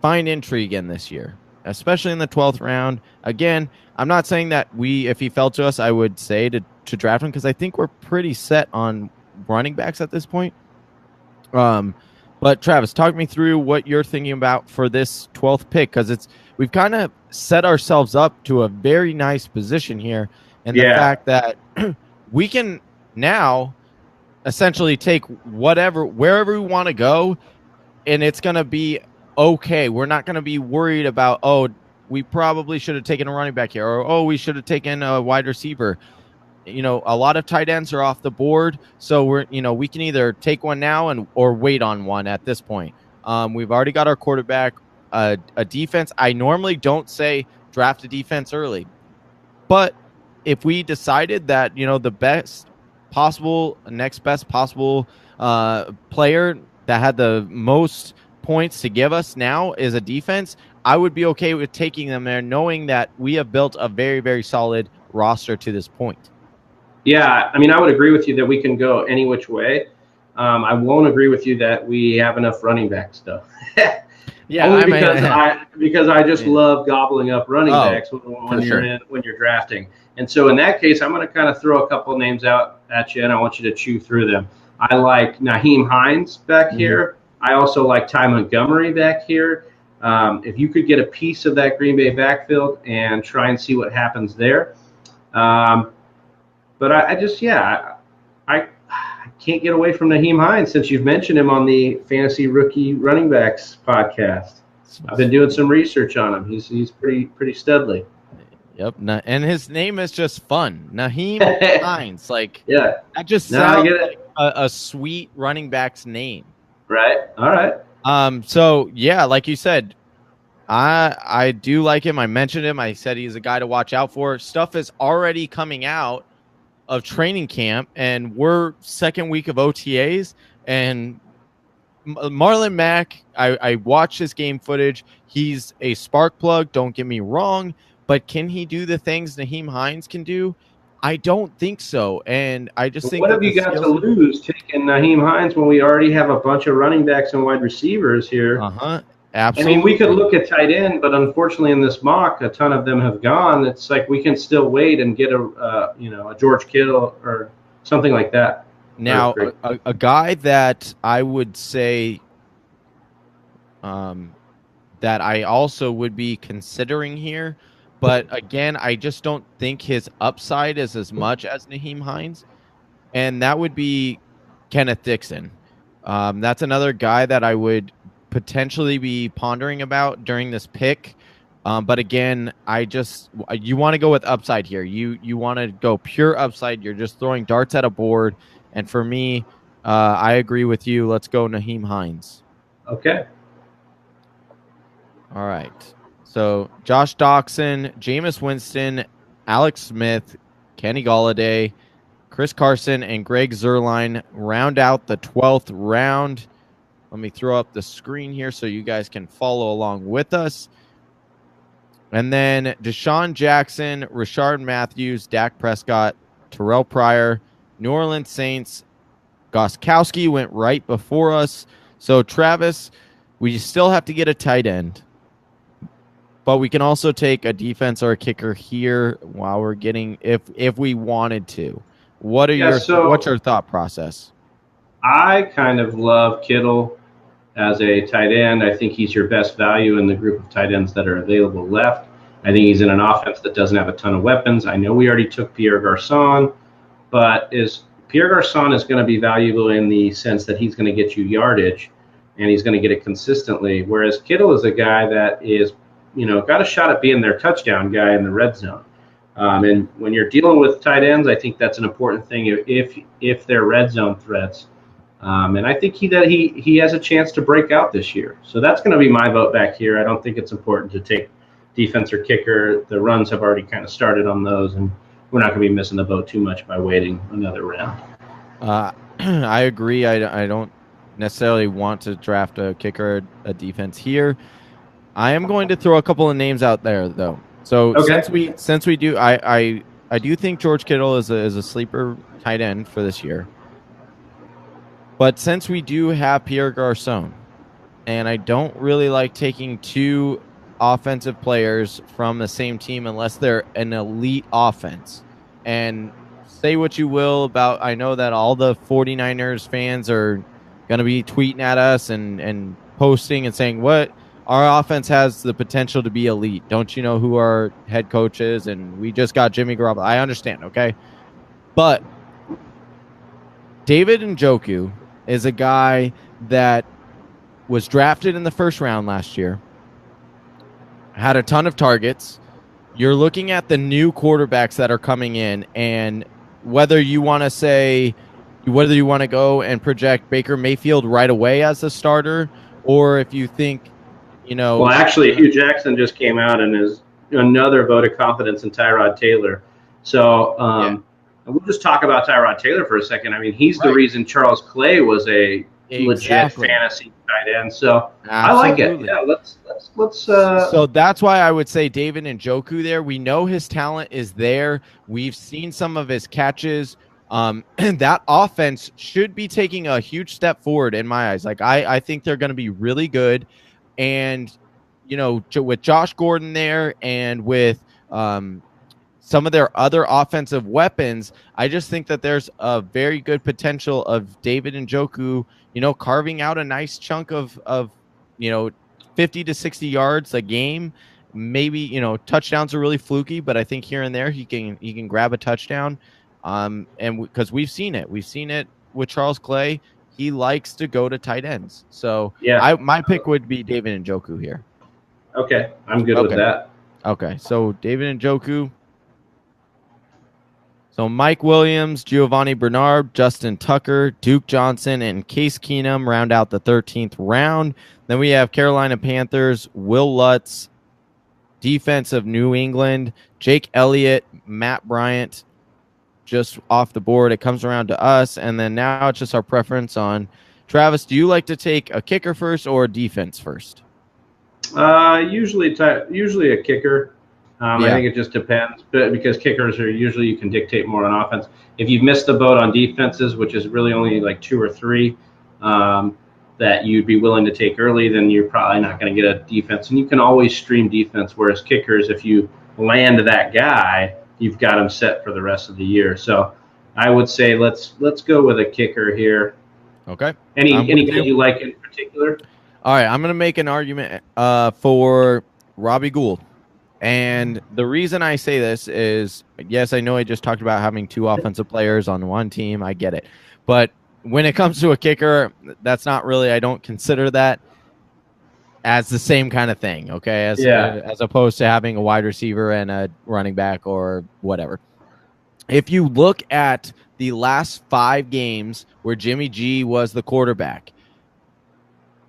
find intrigue in this year, especially in the 12th round. Again, I'm not saying that if he fell to us, I would say to draft him because I think we're pretty set on running backs at this point. But Travis, talk me through what you're thinking about for this 12th pick because we've kind of set ourselves up to a very nice position here, and the fact that we can now essentially take wherever we want to go, and it's going to be okay. We're not going to be worried about, we probably should have taken a running back here, or we should have taken a wide receiver. A lot of tight ends are off the board, so we can either take one now or wait on one at this point. We've already got our quarterback, a defense. I normally don't say draft a defense early, but if we decided that the next best possible player that had the most points to give us now is a defense, I would be okay with taking them there, knowing that we have built a very, very solid roster to this point. Yeah, I mean, I would agree with you that we can go any which way. I won't agree with you that we have enough running back stuff. Yeah, only because I just love gobbling up running backs when you're drafting. And so in that case, I'm going to kind of throw a couple names out at you, and I want you to chew through them. I like Nyheim Hines back here. I also like Ty Montgomery back here. If you could get a piece of that Green Bay backfield and try and see what happens there. But I can't get away from Nyheim Hines since you've mentioned him on the Fantasy Rookie Running Backs podcast. I've been doing some research on him. He's pretty studly. Yep, and his name is just fun, Nyheim Hines. That just sounds like a sweet running back's name. Right. All right. So yeah, like you said, I do like him. I mentioned him. I said he's a guy to watch out for. Stuff is already coming out of training camp, and we're second week of OTAs, and Marlon Mack, I watched his game footage. He's a spark plug, don't get me wrong, but can he do the things Nyheim Hines can do? I don't think so, and I just think. What have you got to lose taking Nyheim Hines when we already have a bunch of running backs and wide receivers here? Absolutely. I mean, we could look at tight end, but unfortunately in this mock, a ton of them have gone. It's like we can still wait and get a George Kittle or something like that. Now, a guy that I would say that I also would be considering here, but again, I just don't think his upside is as much as Nyheim Hines, and that would be Kenneth Dixon. That's another guy that I would potentially be pondering about during this pick. But again, you want to go with upside here. You want to go pure upside. You're just throwing darts at a board. And for me, I agree with you. Let's go Nyheim Hines. Okay. All right. So Josh Doxson, Jameis Winston, Alex Smith, Kenny Golladay, Chris Carson, and Greg Zuerlein round out the 12th round. Let me throw up the screen here so you guys can follow along with us. And then Deshaun Jackson, Rashard Matthews, Dak Prescott, Terrell Pryor, New Orleans Saints, Gostkowski went right before us. So, Travis, we still have to get a tight end. but we can also take a defense or a kicker here while we're getting if we wanted to. What's your thought process? I kind of love Kittle as a tight end. I think he's your best value in the group of tight ends that are available left. I think he's in an offense that doesn't have a ton of weapons. I know we already took Pierre Garçon, but Pierre Garçon is going to be valuable in the sense that he's going to get you yardage and he's going to get it consistently, whereas Kittle is a guy that is, got a shot at being their touchdown guy in the red zone. And when you're dealing with tight ends, I think that's an important thing if they're red zone threats. And I think he has a chance to break out this year. So that's going to be my vote back here. I don't think it's important to take defense or kicker. The runs have already kind of started on those, and we're not going to be missing the boat too much by waiting another round. I agree. I don't necessarily want to draft a kicker or a defense here. I am going to throw a couple of names out there, though. So okay. since we do, I do think George Kittle is a sleeper tight end for this year. But since we do have Pierre Garçon, and I don't really like taking two offensive players from the same team unless they're an elite offense. And say what you will about, I know that all the 49ers fans are going to be tweeting at us and posting and saying, what? Our offense has the potential to be elite. Don't you know who our head coach is? And we just got Jimmy Garoppolo. I understand, okay? But David Njoku is a guy that was drafted in the first round last year, had a ton of targets. You're looking at the new quarterbacks that are coming in, and whether you want to go and project Baker Mayfield right away as a starter, or if you think, Well, actually, Hugh Jackson just came out and is another vote of confidence in Tyrod Taylor. So we'll just talk about Tyrod Taylor for a second. I mean, he's the reason Charles Clay was a legit fantasy tight end. So absolutely. I like it. Yeah, let's. So that's why I would say David Njoku there. We know his talent is there. We've seen some of his catches. That offense should be taking a huge step forward in my eyes. Like I think they're going to be really good. And, with Josh Gordon there and with some of their other offensive weapons, I just think that there's a very good potential of David Njoku, carving out a nice chunk of 50 to 60 yards a game. Maybe, touchdowns are really fluky, but I think here and there he can grab a touchdown. And because we've seen it with Charles Clay. He likes to go to tight ends. So my pick would be David Njoku here. Okay, I'm good with that. Okay, so David Njoku. So Mike Williams, Giovanni Bernard, Justin Tucker, Duke Johnson, and Case Keenum round out the 13th round. Then we have Carolina Panthers, Will Lutz, defense of New England, Jake Elliott, Matt Bryant, just off the board. It comes around to us, and then now it's just our preference on Travis. Do you like to take a kicker first or a defense first? Usually a kicker. I think it just depends, but because kickers are usually you can dictate more on offense. If you've missed the boat on defenses, which is really only like 2 or 3 that you'd be willing to take early, then you're probably not going to get a defense. And you can always stream defense, whereas kickers, if you land that guy, you've got them set for the rest of the year. So I would say let's go with a kicker here. Okay. Any guy you like in particular? All right, I'm going to make an argument for Robbie Gould. And the reason I say this is, yes, I know I just talked about having 2 offensive players on one team. I get it. But when it comes to a kicker, that's not really, I don't consider that as the same kind of thing, okay? As opposed to having a wide receiver and a running back or whatever. If you look at the last 5 games where Jimmy G was the quarterback,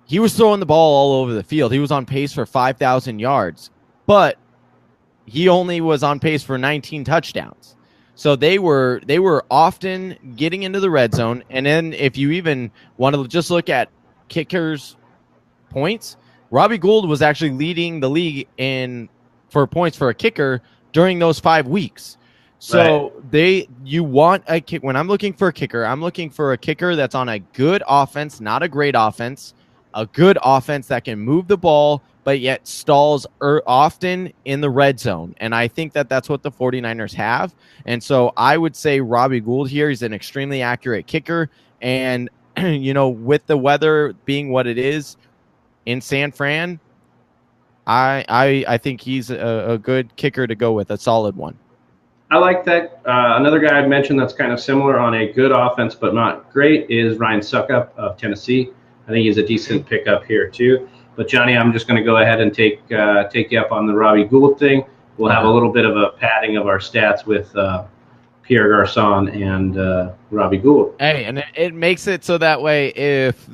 he was throwing the ball all over the field. He was on pace for 5,000 yards, but he only was on pace for 19 touchdowns. So they were often getting into the red zone. And then if you even want to just look at kickers' points, Robbie Gould was actually leading the league for points for a kicker during those 5 weeks. So you want a kick. When I'm looking for a kicker, I'm looking for a kicker that's on a good offense, not a great offense, a good offense that can move the ball, but yet stalls often in the red zone. And I think that that's what the 49ers have. And so I would say Robbie Gould here is an extremely accurate kicker. And, with the weather being what it is in San Fran, I think he's a good kicker to go with, a solid one. I like that. Another guy I'd mentioned that's kind of similar on a good offense but not great is Ryan Suckup of Tennessee. I think he's a decent pickup here too. But Johnny, I'm just going to go ahead and take you up on the Robbie Gould thing. We'll have a little bit of a padding of our stats with Pierre Garçon and Robbie Gould. Hey, and it makes it so that way if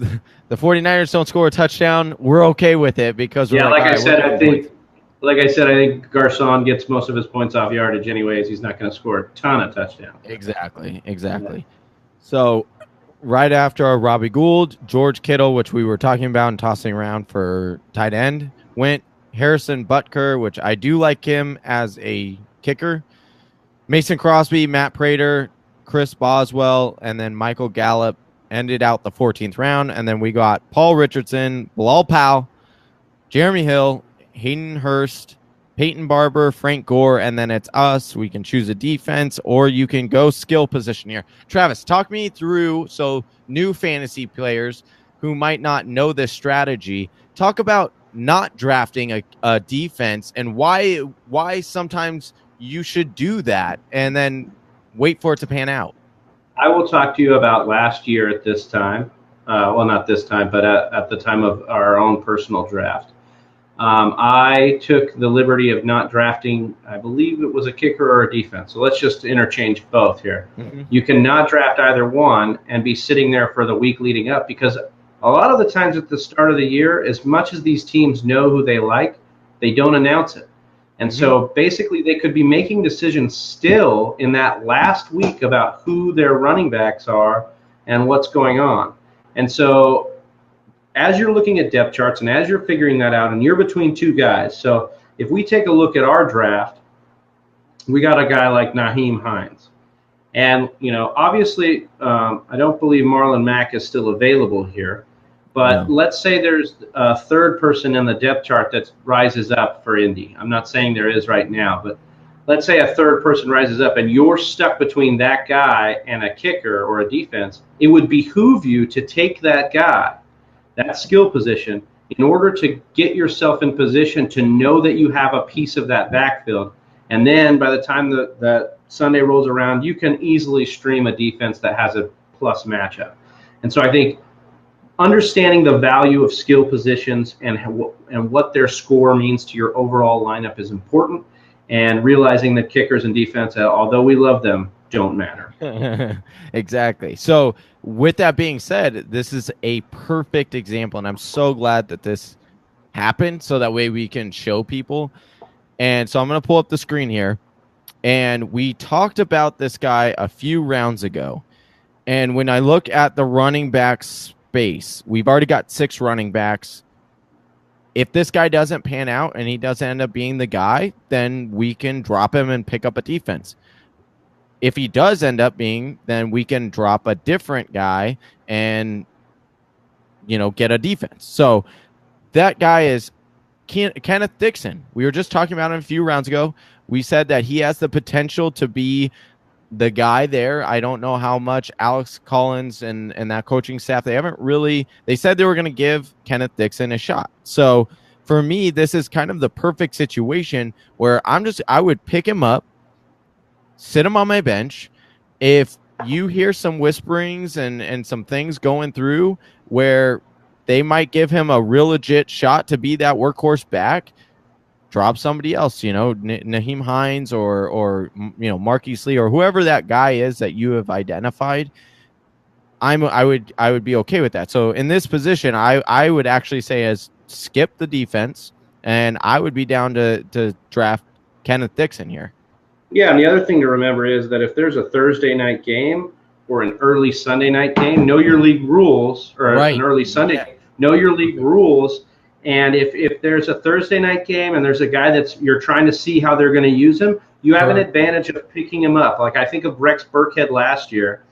the 49ers don't score a touchdown, we're okay with it because we're like I said, I think Garçon gets most of his points off yardage anyways. He's not going to score a ton of touchdowns. Exactly. Yeah. So right after our Robbie Gould, George Kittle, which we were talking about and tossing around for tight end, went Harrison Butker, which I do like him as a kicker. Mason Crosby, Matt Prater, Chris Boswell, and then Michael Gallup ended out the 14th round. And then we got Paul Richardson, Bilal Powell, Jeremy Hill, Hayden Hurst, Peyton Barber, Frank Gore, and then it's us. We can choose a defense, or you can go skill position here. Travis, talk me through, so new fantasy players who might not know this strategy, talk about not drafting a defense and why sometimes you should do that and then wait for it to pan out. I will talk to you about last year at this time. Well, not this time, but at the time of our own personal draft. I took the liberty of not drafting, I believe it was a kicker or a defense. So let's just interchange both here. Mm-hmm. You cannot draft either one and be sitting there for the week leading up, because a lot of the times at the start of the year, as much as these teams know who they like, they don't announce it. And so basically they could be making decisions still in that last week about who their running backs are and what's going on. And so as you're looking at depth charts and as you're figuring that out, and you're between two guys. So if we take a look at our draft, we got a guy like Nyheim Hines. And, obviously, I don't believe Marlon Mack is still available here. But let's say there's a third person in the depth chart that rises up for Indy. I'm not saying there is right now, but let's say a third person rises up and you're stuck between that guy and a kicker or a defense. It would behoove you to take that guy, that skill position, in order to get yourself in position to know that you have a piece of that backfield. And then by the time that Sunday rolls around, you can easily stream a defense that has a plus matchup. And so I think understanding the value of skill positions and what their score means to your overall lineup is important, and realizing that kickers and defense, although we love them, don't matter. Exactly. So with that being said, this is a perfect example, and I'm so glad that this happened so that way we can show people. And so I'm going to pull up the screen here, and we talked about this guy a few rounds ago. And when I look at the running backs base, we've already got 6 running backs. If this guy doesn't pan out and he doesn't end up being the guy, then we can drop him and pick up a defense. If he does end up being, then we can drop a different guy and, get a defense. So that guy is Kenneth Dixon. We were just talking about him a few rounds ago. We said that he has the potential to be the guy there. I don't know how much Alex Collins and that coaching staff, they said they were going to give Kenneth Dixon a shot. So for me, this is kind of the perfect situation where I would pick him up, sit him on my bench. If you hear some whisperings and some things going through where they might give him a real legit shot to be that workhorse back, drop somebody else, Nyheim Hines or Marquise Lee or whoever that guy is that you have identified. I would be okay with that. So in this position, I would actually say skip the defense, and I would be down to draft Kenneth Dixon here. Yeah, and the other thing to remember is that if there's a Thursday night game or an early Sunday night game, know your league rules, or right. An early Sunday game, know your league rules. And if there's a Thursday night game and there's a guy you're trying to see how they're going to use him, you have an advantage of picking him up. Like I think of Rex Burkhead last year.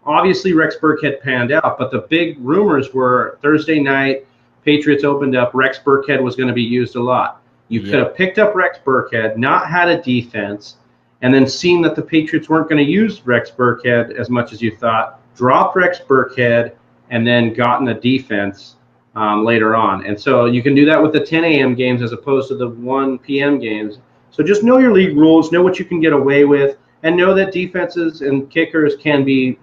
Obviously, Rex Burkhead panned out, but the big rumors were Thursday night, Patriots opened up, Rex Burkhead was going to be used a lot. You could have picked up Rex Burkhead, not had a defense, and then seen that the Patriots weren't going to use Rex Burkhead as much as you thought, dropped Rex Burkhead, and then gotten a defense later on. And so you can do that with the 10 a.m. games as opposed to the 1 p.m. games. So just know your league rules, know what you can get away with, and know that defenses and kickers can be,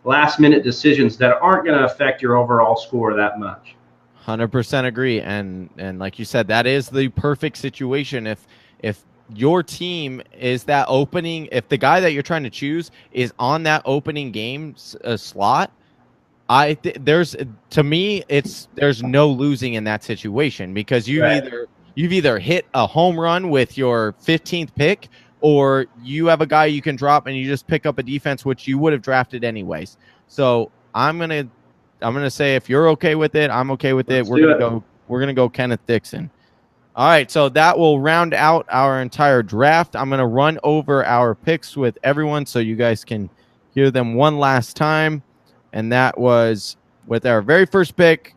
last-minute decisions that aren't going to affect your overall score that much. 100% agree. And like you said, that is the perfect situation. If your team is that opening, if the guy that you're trying to choose is on that opening game slot, there's no losing in that situation, because you've either hit a home run with your 15th pick, or you have a guy you can drop and you just pick up a defense which you would have drafted anyways. So I'm gonna say, if you're okay with it, I'm okay with it. We're gonna go Kenneth Dixon. All right, so that will round out our entire draft. I'm gonna run over our picks with everyone so you guys can hear them one last time. And that was with our very first pick.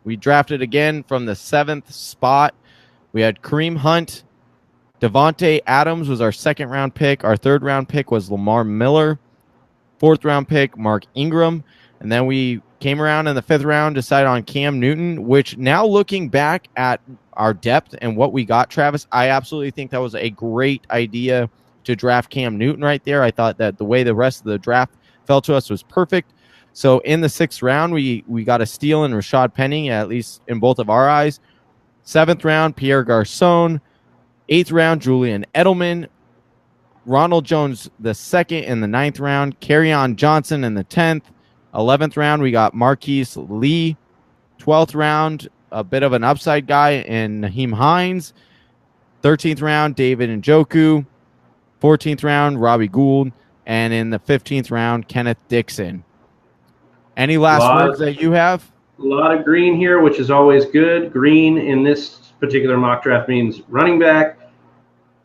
We drafted again from the 7th spot. We had Kareem Hunt. Devontae Adams was our 2nd round pick. Our 3rd round pick was Lamar Miller. 4th round pick, Mark Ingram. And then we came around in the 5th round, decided on Cam Newton, which now looking back at our depth and what we got, Travis, I absolutely think that was a great idea to draft Cam Newton right there. I thought that the way the rest of the draft fell to us was perfect. So in the 6th round, we got a steal in Rashad Penny, at least in both of our eyes. 7th round, Pierre Garçon. 8th round, Julian Edelman. Ronald Jones the 2nd in the 9th round. Kerryon Johnson in the 10th. 11th round, we got Marquise Lee. 12th round, a bit of an upside guy in Naheem Hines. 13th round, David Njoku. 14th round, Robbie Gould. And in the 15th round, Kenneth Dixon. Any last words that you have? A lot of green here, which is always good. Green in this particular mock draft means running back.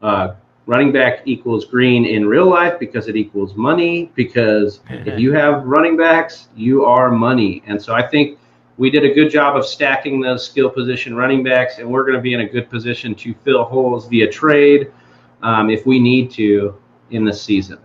Running back equals green in real life because it equals money, because if you have running backs, you are money. And so I think we did a good job of stacking those skill position running backs, and we're going to be in a good position to fill holes via trade if we need to in this season.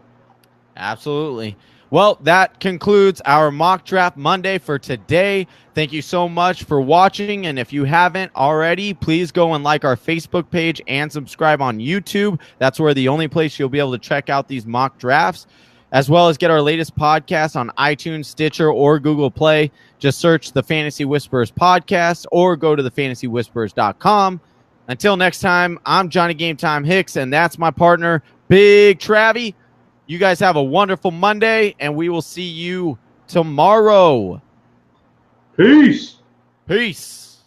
Absolutely. Well, that concludes our Mock Draft Monday for today. Thank you so much for watching. And if you haven't already, please go and like our Facebook page and subscribe on YouTube. That's where the only place you'll be able to check out these mock drafts, as well as get our latest podcast on iTunes, Stitcher, or Google Play. Just search the Fantasy Whisperers podcast or go to thefantasywhisperers.com. Until next time, I'm Johnny Game Time Hicks, and that's my partner, Big Travy. You guys have a wonderful Monday, and we will see you tomorrow. Peace. Peace.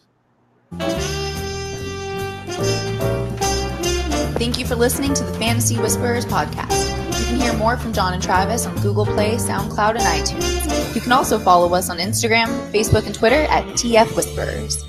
Thank you for listening to the Fantasy Whisperers podcast. You can hear more from John and Travis on Google Play, SoundCloud, and iTunes. You can also follow us on Instagram, Facebook, and Twitter at TF Whisperers.